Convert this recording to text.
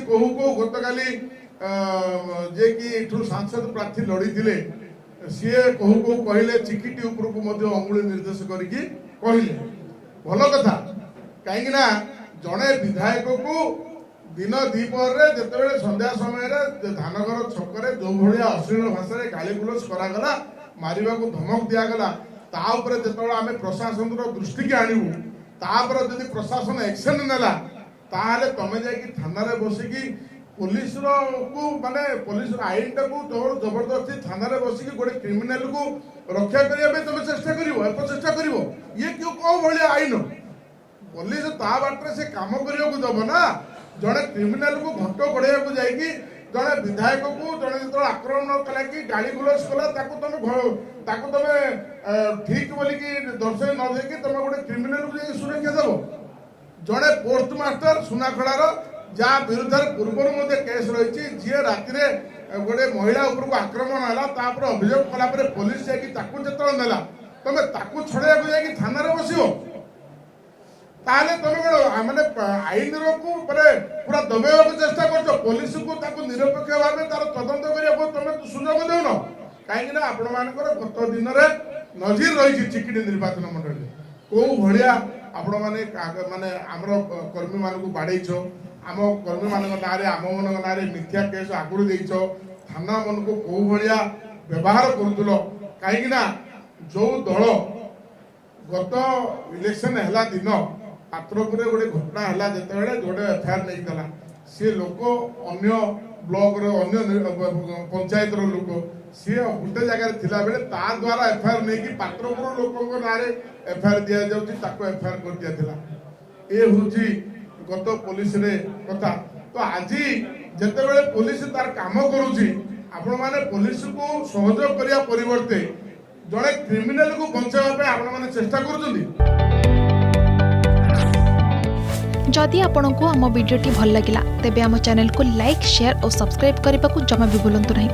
कहू को गतकाली जे कि एठू सांसद प्रार्थी लड़ी थिले सी कहू को कहले चिकिटी ऊपर को मध्य अंगुली निर्देश करके कहले भल कथा कहीं ना जड़े विधायक को दिन द्विपहर जिते संध्या समय धानगर छक जो भाया अश्लील भाषा गाली गुलज करागला मारिबा को धमक दिगला तापर जो आम प्रशासन दृष्टि की आणवु तापर जदि प्रशासन एक्शन नेला ताहले तमे जाई थाना रे बसिकी पुलिस को माने पुलिस आईन टाकू जबरदस्ती थाना रे बसिकी गोटे क्रिमिनाल को रक्षा करने तुम चेष्टा कर चेष्टा कर ये क्यों कौ भाया आईन पुलिस ता बाटे से काम करने को दब ना जड़े क्रिमिनाल को घंट बढ़िया को जाइकी जड़े विधायक को जड़े जो आक्रमण कला कि गाड़ी गुलज कला तुम ठीक बोलिकी दर्शय न देकी तुम गोटे क्रिमिनाल को सुरक्षा देव जड़े पोस्टमास्टर सुनाखड़ार जहाँ विरुद्ध पूर्व केस रही जी राति गोटे महिला उपरको आक्रमण है अभियोग कलापर पुलिस जाता नेला तुम छड़ा जा थाना बस ताले तुम मैंने आईन को पूरा दबाइवा चेष्टा कर पुलिस को निरपेक्ष भाव तार तदंत करने तुम सुजोग देन कहीं आपण मानकर गत दिन में नजीर रही चिकिटी निर्वाचन मंडल कौ भाया आपण माने आमर कर्मी मान बाड़ेच आम कर्मी मान ना आम मन ना मिथ्या केस आगुरी देच थाना मन को कौ भाया व्यवहार करुल कहीं जो दल गत इलेक्शन है दिन पात्रपुर गोटे घटना है जिते गोटे एफआईआर नहीं सी लोक अन्य ब्लॉक अन्य पंचायत लोक सी गोटे जगह थिला बेले ता द्वारा एफआईआर नहीं कि पात्रपुर लोक ना एफआईआर दि जाऊँ एफआईआर कर दिया थिला ए हूँ गत पुलिस रे कथा तो आज जिते पुलिस तार काम करुची आपण माने पुलिस को सहयोग करने परिवर्ते जड़े क्रिमिनाल को बचाइबा आपण माने चेष्टा करुछंती। जदि आपंक आम भिडी भल लगा तेब आम चैनल को लाइक शेयर और सब्सक्राइब करने को जमा भी भूलु नहीं।